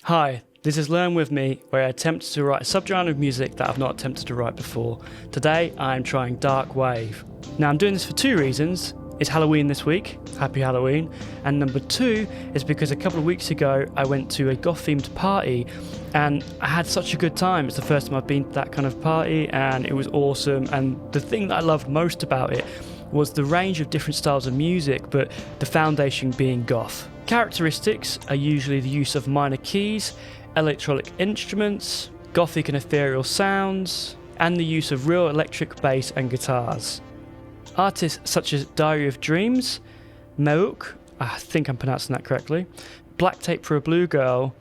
Hi, this is Learn With Me, where I attempt to write a subgenre of music that I've not attempted to write before. Today, I'm trying Darkwave. Now, I'm doing this for two reasons. It's Halloween this week, happy Halloween, and number two is because a couple of weeks ago I went to a goth-themed party and I had such a good time. It's the first time I've been to that kind of party and it was awesome, and the thing that I loved most about it was the range of different styles of music, but the foundation being goth. Characteristics are usually the use of minor keys, electronic instruments, gothic and ethereal sounds, and the use of real electric bass and guitars. Artists such as Diary of Dreams, Mareux, I think I'm pronouncing that correctly, Black Tape for a Blue Girl,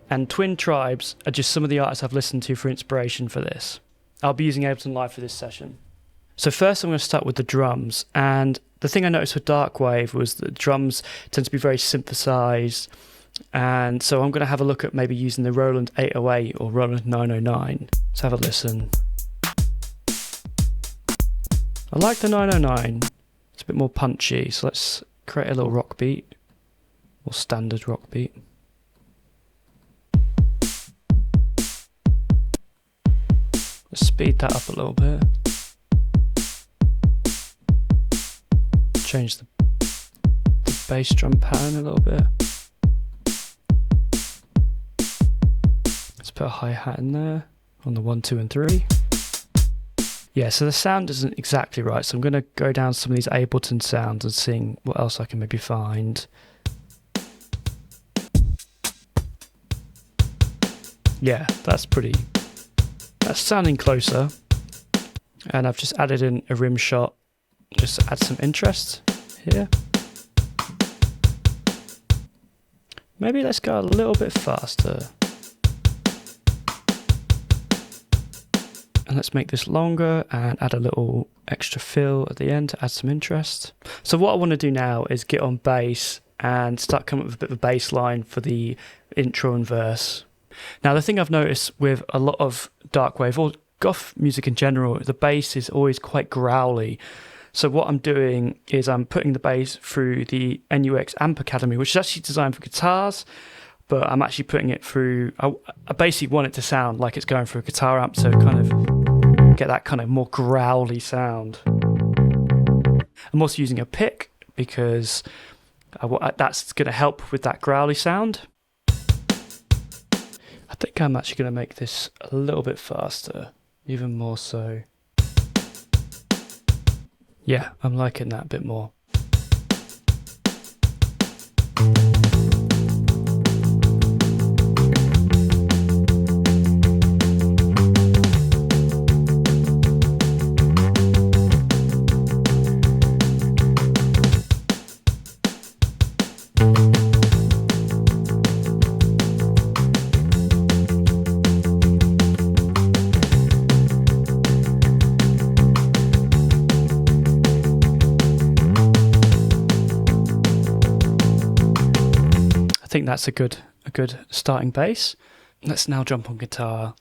and Twin Tribes are just some of the artists I've listened to for inspiration for this. I'll be using Ableton Live for this session. So first I'm going to start with the drums, and the thing I noticed with Darkwave was that drums tend to be very synthesized, and so I'm going to have a look at maybe using the Roland 808 or Roland 909. Let's have a listen. I like the 909, it's a bit more punchy, so let's create a little rock beat, or standard rock beat. Let's speed that up a little bit. Change the bass drum pattern a little bit. Let's put a hi-hat in there on the 1, 2 and 3. Yeah, so the sound isn't exactly right, so I'm going to go down some of these Ableton sounds and see what else I can maybe find. Yeah, that's sounding closer. And I've just added in a rim shot just to add some interest here. Maybe let's go a little bit faster. And let's make this longer and add a little extra fill at the end to add some interest. So what I want to do now is get on bass and start coming up with a bit of a bass line for the intro and verse. Now the thing I've noticed with a lot of Darkwave or goth music in general, the bass is always quite growly. So what I'm doing is I'm putting the bass through the NUX Amp Academy, which is actually designed for guitars, but I'm actually putting it through, I basically want it to sound like it's going through a guitar amp, so kind of get that kind of more growly sound. I'm also using a pick because that's going to help with that growly sound. I think I'm actually going to make this a little bit faster, even more so. Yeah, I'm liking that a bit more. I think that's a good starting bass. Let's now jump on guitar.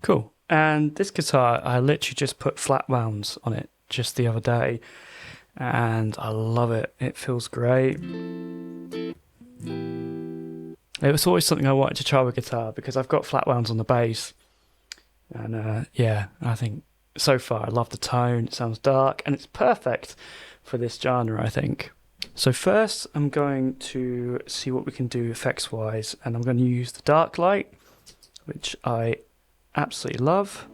Cool. And this guitar, I literally just put flatwounds on it just the other day, and I love it. It feels great. It was always something I wanted to try with guitar because I've got flatwounds on the bass, and yeah, I think so far I love the tone. It sounds dark, and it's perfect for this genre, I think. So first I'm going to see what we can do effects wise, and I'm going to use the dark light, which I absolutely love.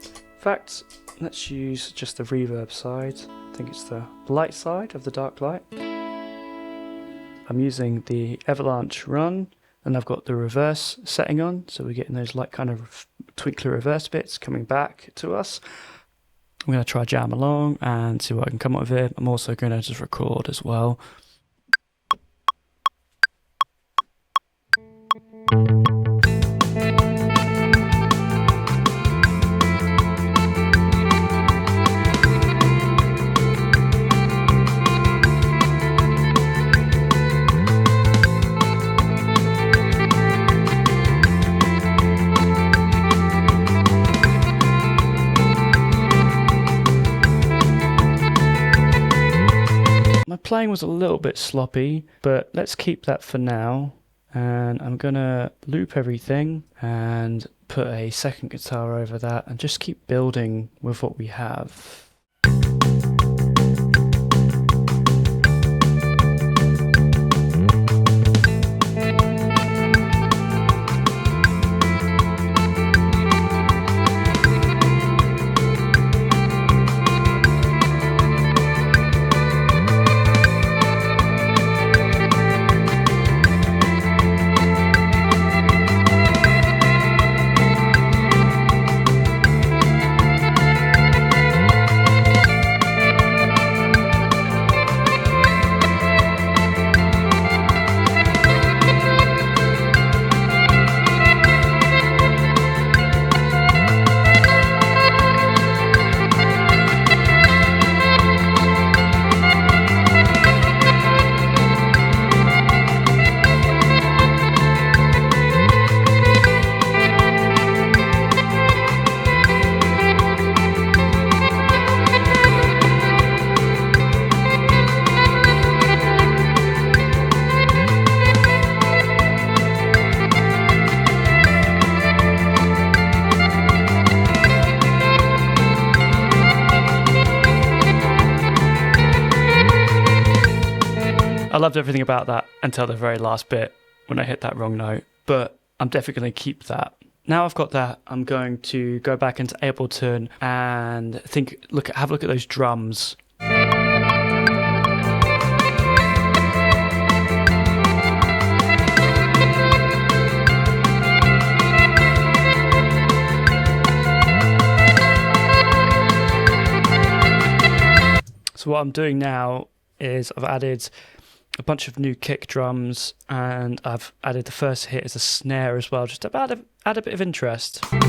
In fact, let's use just the reverb side. I think it's the light side of the dark light. I'm using the Avalanche Run, and I've got the reverse setting on, so we're getting those like kind of twinkly reverse bits coming back to us. I'm going to try jam along and see what I can come up with it. I'm also going to just record as well. playing was a little bit sloppy, but let's keep that for now. And I'm gonna loop everything and put a second guitar over that and just keep building with what we have. I loved everything about that until the very last bit when I hit that wrong note, but I'm definitely going to keep that. Now I've got that, I'm going to go back into Ableton and have a look at those drums. So what I'm doing now is I've added a bunch of new kick drums, and I've added the first hit as a snare as well, just to add a bit of interest. I'm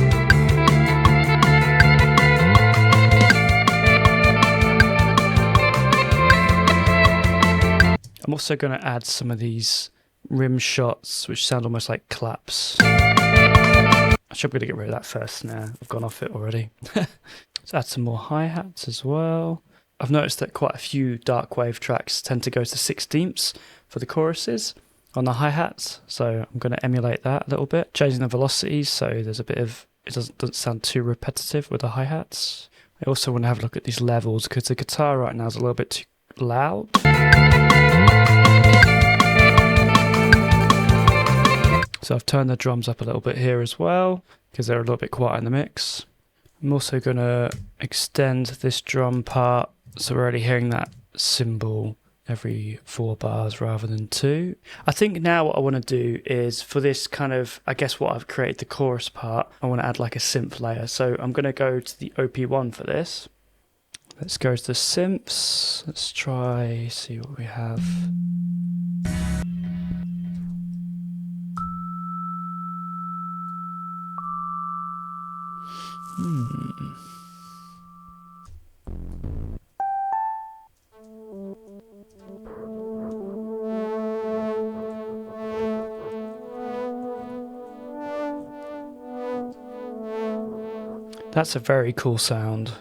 also going to add some of these rim shots, which sound almost like claps. Actually, I'm going to get rid of that first snare. I've gone off it already. Let's add some more hi-hats as well. I've noticed that quite a few Darkwave tracks tend to go to 16ths for the choruses on the hi-hats, so I'm going to emulate that a little bit, changing the velocities so there's a bit of, it doesn't sound too repetitive with the hi-hats. I also want to have a look at these levels because the guitar right now is a little bit too loud. So I've turned the drums up a little bit here as well because they're a little bit quiet in the mix. I'm also going to extend this drum part so we're already hearing that cymbal every 4 bars rather than 2. I think now what I want to do is for this kind of, I guess what I've created, the chorus part, I want to add like a synth layer. So I'm going to go to the OP1 for this. Let's go to the synths. Let's try, see what we have. That's a very cool sound.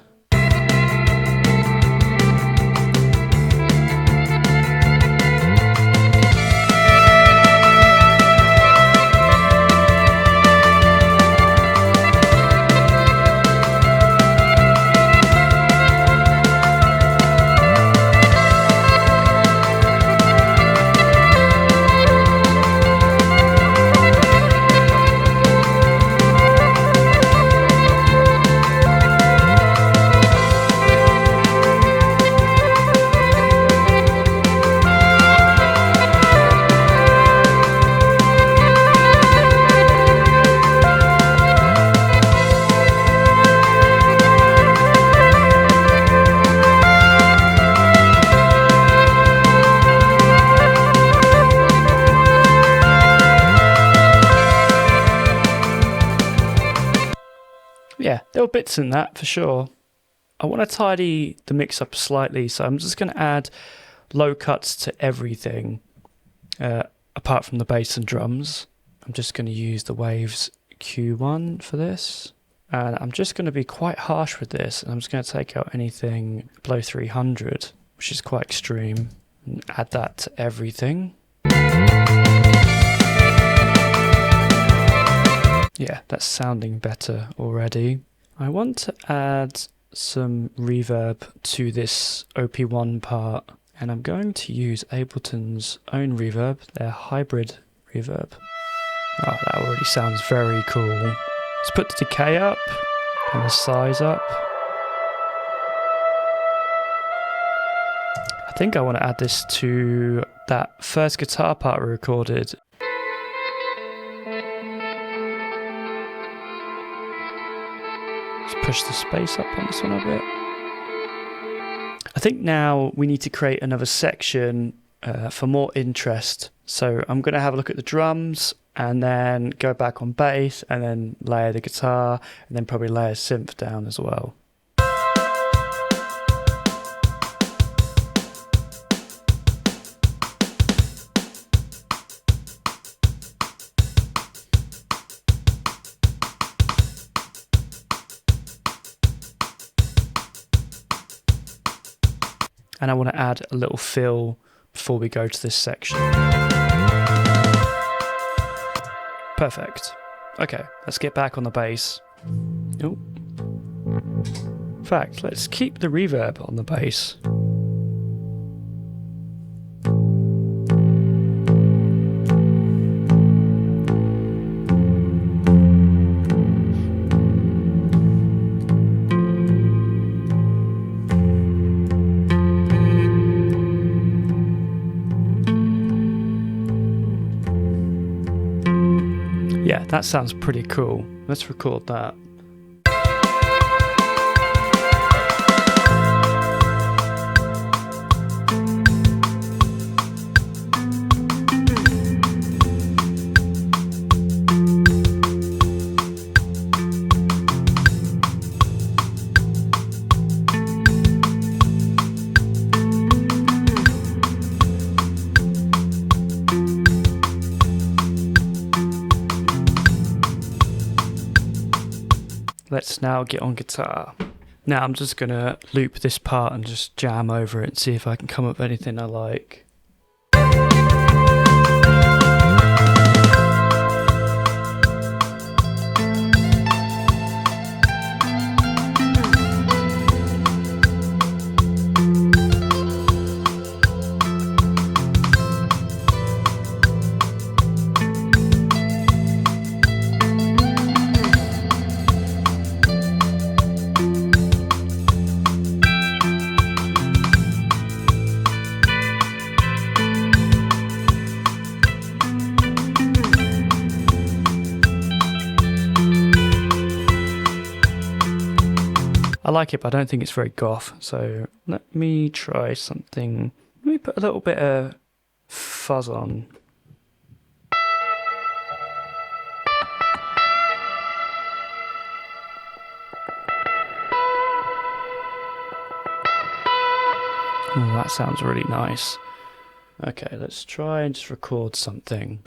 Yeah, there were bits in that for sure. I want to tidy the mix up slightly, so I'm just going to add low cuts to everything apart from the bass and drums. I'm just going to use the Waves Q1 for this, and I'm just going to be quite harsh with this, and I'm just going to take out anything below 300, which is quite extreme. And add that to everything. Yeah, that's sounding better already. I want to add some reverb to this OP1 part, and I'm going to use Ableton's own reverb, their hybrid reverb. Oh, that already sounds very cool. Let's put the decay up and the size up. I think I want to add this to that first guitar part we recorded. Let's push the space up on this one a bit. I think now we need to create another section for more interest. So I'm going to have a look at the drums and then go back on bass and then layer the guitar and then probably layer synth down as well. And I want to add a little fill before we go to this section. Perfect. Okay, let's get back on the bass. Oh. In fact, let's keep the reverb on the bass. Yeah, that sounds pretty cool. Let's record that. Let's now get on guitar. Now I'm just going to loop this part and just jam over it and see if I can come up with anything I like. I like it, but I don't think it's very goth. So let me try something. Let me put a little bit of fuzz on. Oh, that sounds really nice. Okay, let's try and just record something.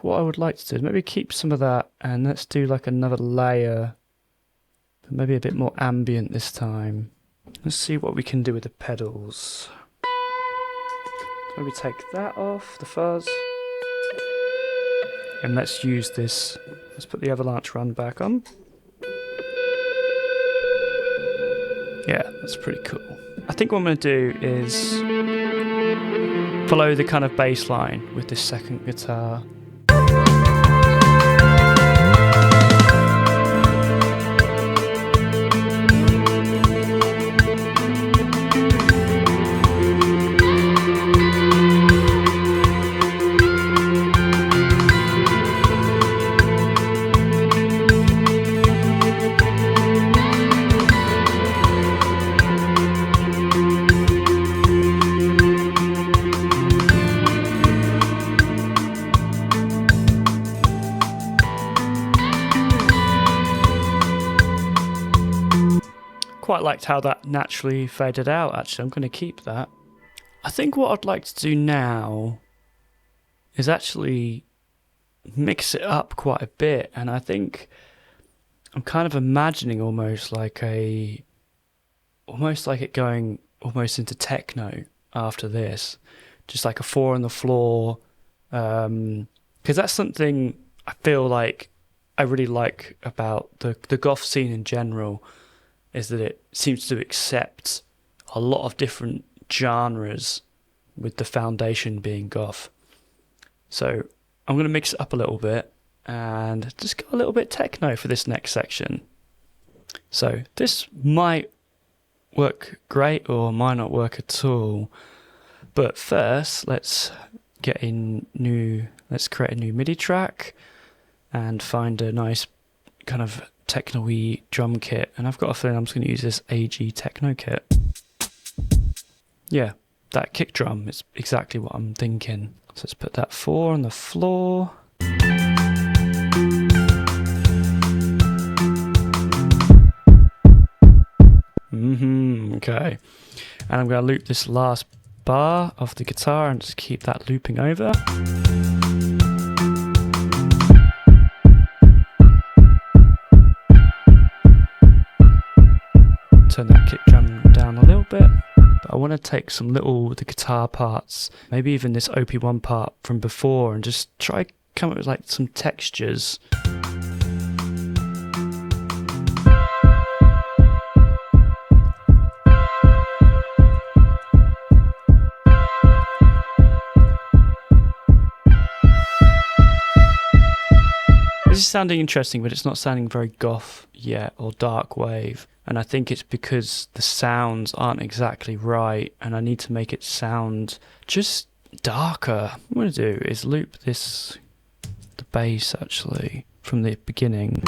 what I would like to do is maybe keep some of that and let's do like another layer, but maybe a bit more ambient this time. Let's see what we can do with the pedals. Maybe take that off, the fuzz. And let's use this. Let's put the Avalanche Run back on. Yeah, that's pretty cool. I think what I'm going to do is follow the kind of bass line with this second guitar. Quite liked how that naturally faded out. Actually, I'm going to keep that. I think what I'd like to do now is actually mix it up quite a bit, and I think I'm kind of imagining almost like it going almost into techno after this, just like a 4 on the floor, because that's something I feel like I really like about the goth scene in general, is that it seems to accept a lot of different genres with the foundation being goth. So I'm going to mix it up a little bit and just go a little bit techno for this next section. So this might work great or might not work at all. But first, let's create a new MIDI track and find a nice kind of techno-y drum kit, and I've got a feeling I'm just going to use this AG techno kit. Yeah, that kick drum is exactly what I'm thinking. So let's put that 4 on the floor. Okay. And I'm going to loop this last bar of the guitar and just keep that looping over. Turn that kick drum down a little bit, but I want to take the guitar parts, maybe even this OP1 part from before, and just try come up with like some textures. This is sounding interesting, but it's not sounding very goth yet or darkwave. And I think it's because the sounds aren't exactly right, and I need to make it sound just darker. What I'm going to do is loop the bass actually from the beginning.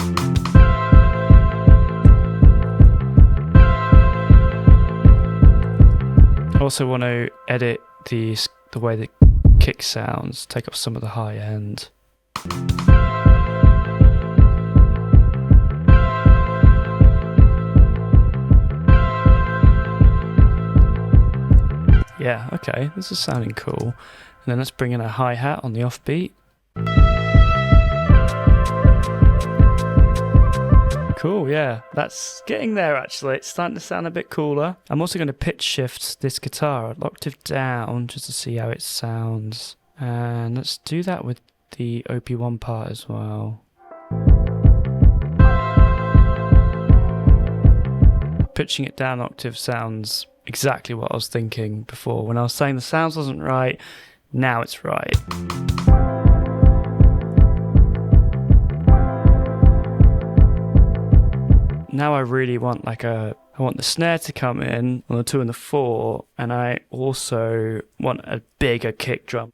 I also want to edit the way the kick sounds, take up some of the high end. Yeah, okay, this is sounding cool. And then let's bring in a hi-hat on the offbeat. Cool, yeah, that's getting there actually. It's starting to sound a bit cooler. I'm also going to pitch shift this guitar an octave down just to see how it sounds. And let's do that with the OP1 part as well. Pitching it down an octave sounds exactly what I was thinking before. When I was saying the sounds wasn't right, now it's right. Now I really want I want the snare to come in on the 2 and the 4, and I also want a bigger kick drum.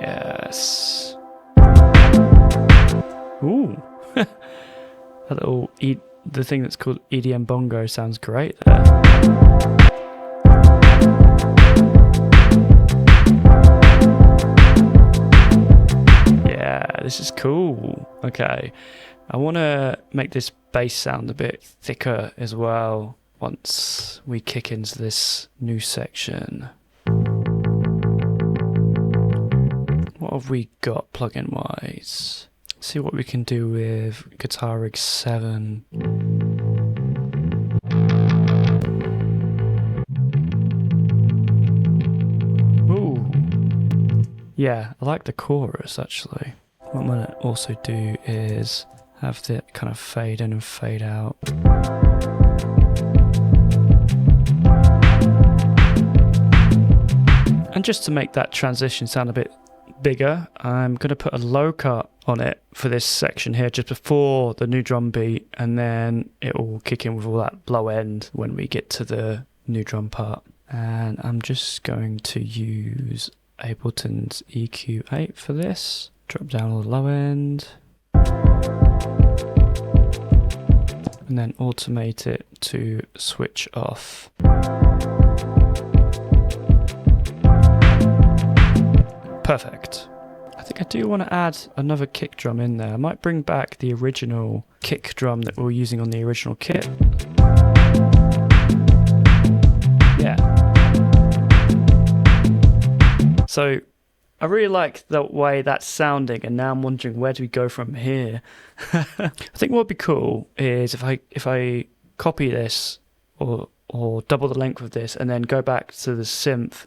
Yes. Ooh, that little the thing that's called EDM bongo sounds great there. Yeah, this is cool. Okay, I want to make this bass sound a bit thicker as well. once we kick into this new section. What have we got plugin wise? See what we can do with Guitar Rig 7. Ooh. Yeah, I like the chorus actually. What I'm going to also do is have the kind of fade in and fade out. And just to make that transition sound a bit bigger, I'm going to put a low cut on it for this section here just before the new drum beat, and then it will kick in with all that low end when we get to the new drum part. And I'm just going to use Ableton's EQ8 for this. Drop down all the low end. And then automate it to switch off. Perfect. I think I do want to add another kick drum in there. I might bring back the original kick drum that we were using on the original kit. Yeah. So I really like the way that's sounding, and now I'm wondering, where do we go from here? I think what would be cool is if I copy this or double the length of this and then go back to the synth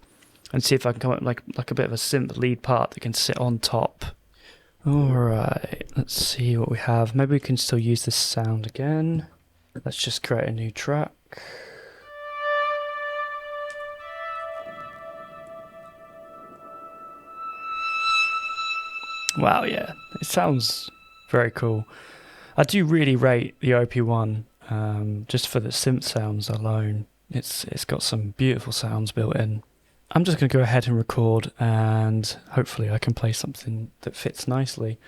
and see if I can come up with like a bit of a synth lead part that can sit on top. Alright, let's see what we have. Maybe we can still use this sound again. Let's just create a new track. Wow, yeah, it sounds very cool. I do really rate the OP1 just for the synth sounds alone. It's got some beautiful sounds built in. I'm just going to go ahead and record, and hopefully I can play something that fits nicely.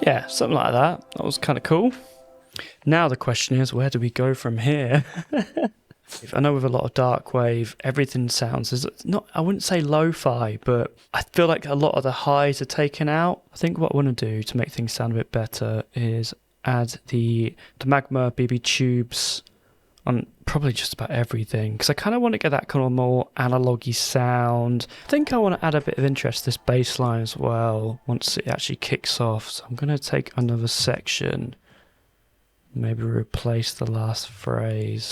Yeah, something like that. That was kind of cool. Now the question is, where do we go from here? I know with a lot of Darkwave, everything sounds, it's not, I wouldn't say lo-fi, but I feel like a lot of the highs are taken out. I think what I want to do to make things sound a bit better is add the Magma BB tubes on probably just about everything, because I kind of want to get that kind of more analogy sound. I think I want to add a bit of interest to this bass line as well once it actually kicks off. So I'm going to take another section, maybe replace the last phrase.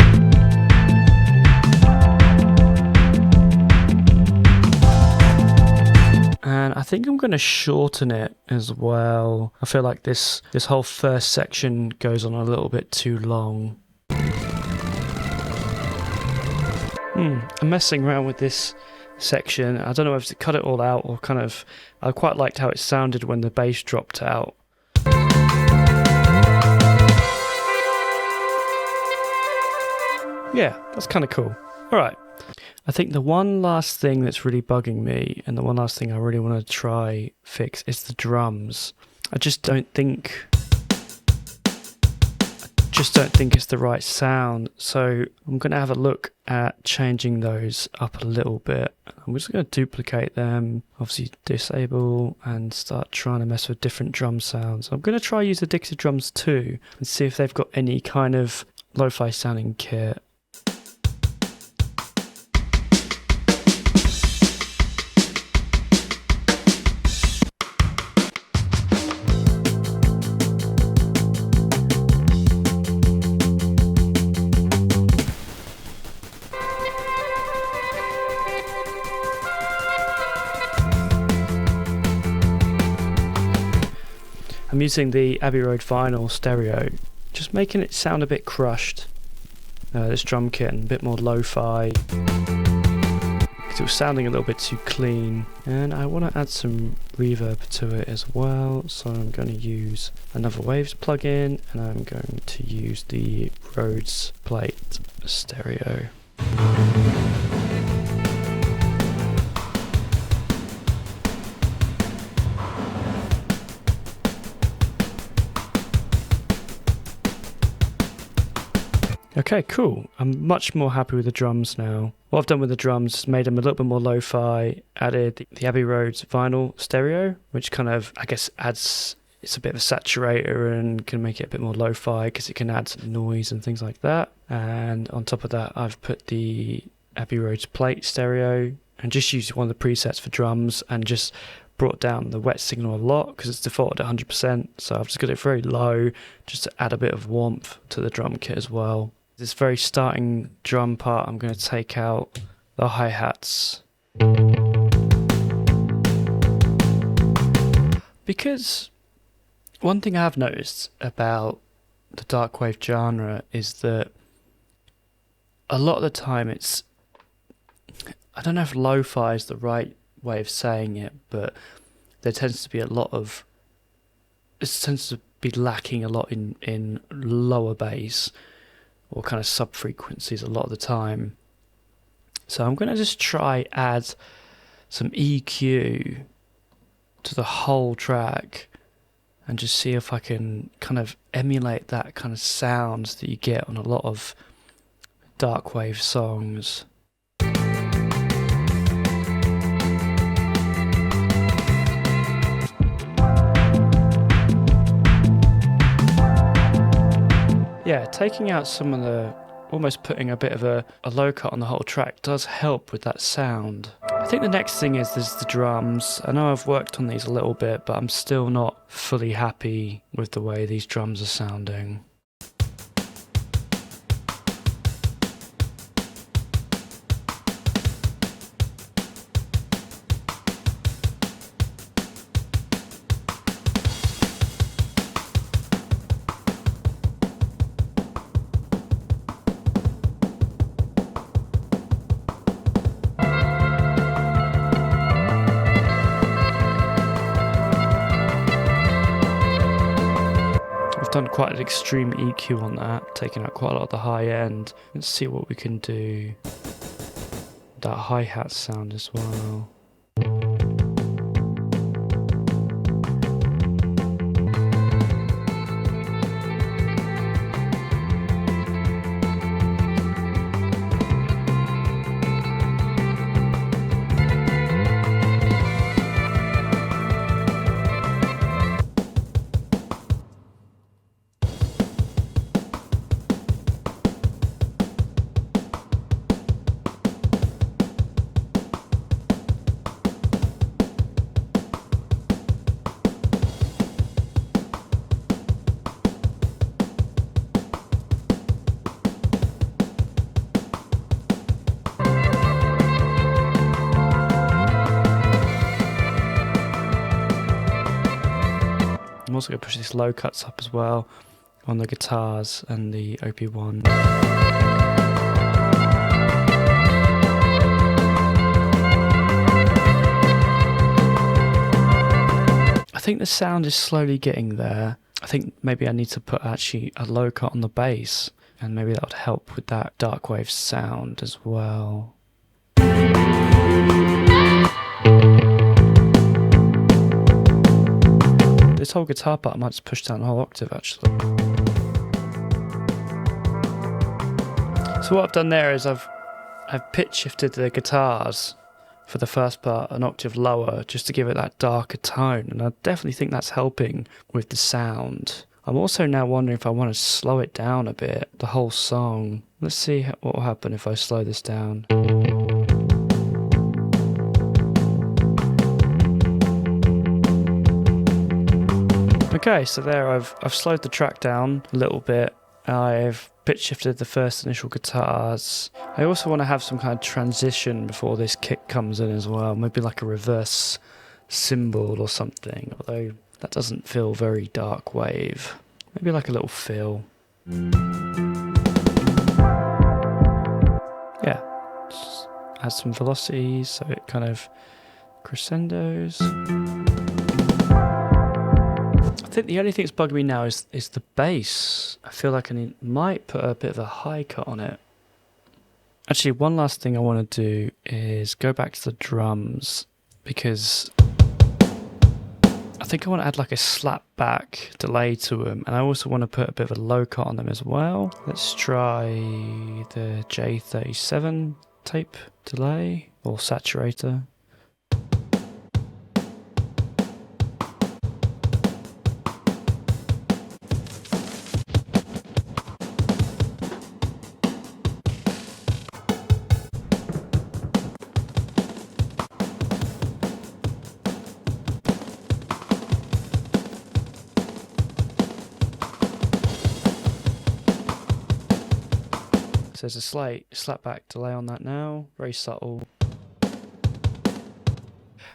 And I think I'm going to shorten it as well. I feel like this whole first section goes on a little bit too long. I'm messing around with this section. I don't know if to cut it all out or kind of... I quite liked how it sounded when the bass dropped out. Yeah, that's kind of cool. Alright. I think the one last thing that's really bugging me, and the one last thing I really want to try fix, is the drums. I just don't think it's the right sound, so I'm going to have a look at changing those up a little bit. I'm just going to duplicate them, obviously disable, and start trying to mess with different drum sounds. I'm going to try use Addicted Drums too, and see if they've got any kind of lo-fi sounding kit. I'm using the Abbey Road vinyl stereo, just making it sound a bit crushed. This drum kit and a bit more lo-fi, because it was sounding a little bit too clean. And I want to add some reverb to it as well, so I'm going to use another Waves plugin, and I'm going to use the Rhodes plate stereo. Okay, cool. I'm much more happy with the drums now. What I've done with the drums is made them a little bit more lo-fi, added the Abbey Road vinyl stereo, which kind of, I guess, it's a bit of a saturator and can make it a bit more lo-fi because it can add noise and things like that. And on top of that, I've put the Abbey Road plate stereo and just used one of the presets for drums and just brought down the wet signal a lot because it's defaulted at 100%. So I've just got it very low just to add a bit of warmth to the drum kit as well. This very starting drum part, I'm going to take out the hi-hats. Because one thing I've noticed about the Darkwave genre is that a lot of the time it's, I don't know if lo-fi is the right way of saying it, but there tends to be a lot of, it tends to be lacking a lot in lower bass or kind of sub frequencies a lot of the time. So I'm going to just try add some EQ to the whole track and just see if I can kind of emulate that kind of sound that you get on a lot of Darkwave songs. Yeah, taking out some of the, almost putting a bit of a low cut on the whole track does help with that sound. I think the next thing is the drums. I know I've worked on these a little bit, but I'm still not fully happy with the way these drums are sounding. Done quite an extreme EQ on that, taking out quite a lot of the high end. Let's see what we can do. That hi-hat sound as well. I'm also going to push these low cuts up as well on the guitars and the OP1. I think the sound is slowly getting there. I think maybe I need to put actually a low cut on the bass, and maybe that would help with that Darkwave sound as well. This whole guitar part I might just push down a whole octave actually. So what I've done there is I've pitch shifted the guitars for the first part an octave lower just to give it that darker tone, and I definitely think that's helping with the sound. I'm also now wondering if I want to slow it down a bit, the whole song. Let's see what will happen if I slow this down. Okay, so there I've slowed the track down a little bit. I've pitch shifted the first initial guitars. I also want to have some kind of transition before this kick comes in as well, maybe like a reverse cymbal or something, although That doesn't feel very Darkwave. Maybe like a little fill. Yeah, just add some velocity so it kind of crescendos. I think the only thing that's bugging me now is the bass. I feel like I might put a bit of a high cut on it. Actually, one last thing I want to do is go back to the drums, because I think I want to add like a slap back delay to them, and I also want to put a bit of a low cut on them as well. Let's try the J37 tape delay or saturator. So there's a slight slapback delay on that now, very subtle.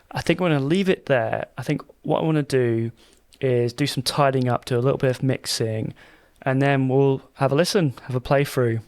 I think I'm going to leave it there. I think what I want to do is do some tidying up, do a little bit of mixing, and then we'll have a listen, have a playthrough.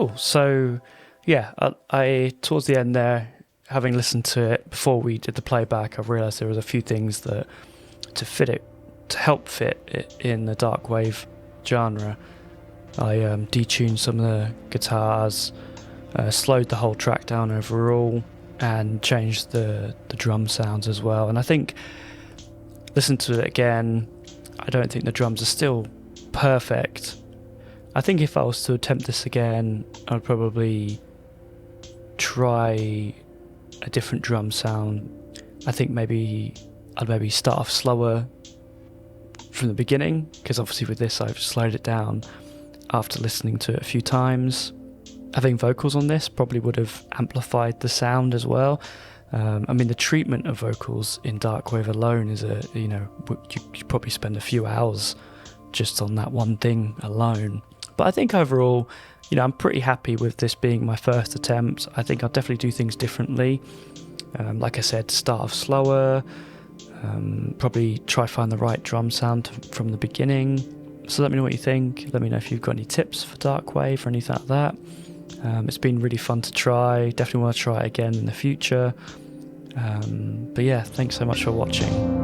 Cool. So, yeah, I towards the end there, having listened to it before we did the playback, I realised there was a few things that to help fit it in the Darkwave genre. I detuned some of the guitars, slowed the whole track down overall, and changed the drum sounds as well. And I think, listen to it again, I don't think the drums are still perfect. I think if I was to attempt this again, I'd probably try a different drum sound. I think I'd start off slower from the beginning, because obviously with this I've slowed it down after listening to it a few times. Having vocals on this probably would have amplified the sound as well. I mean, the treatment of vocals in Darkwave alone is you probably spend a few hours just on that one thing alone. But I think overall, I'm pretty happy with this being my first attempt. I think I'll definitely do things differently. Like I said, start off slower, probably try find the right drum sound from the beginning. So let me know what you think. Let me know if you've got any tips for Darkwave or anything like that. It's been really fun to try. Definitely want to try it again in the future. But yeah, thanks so much for watching.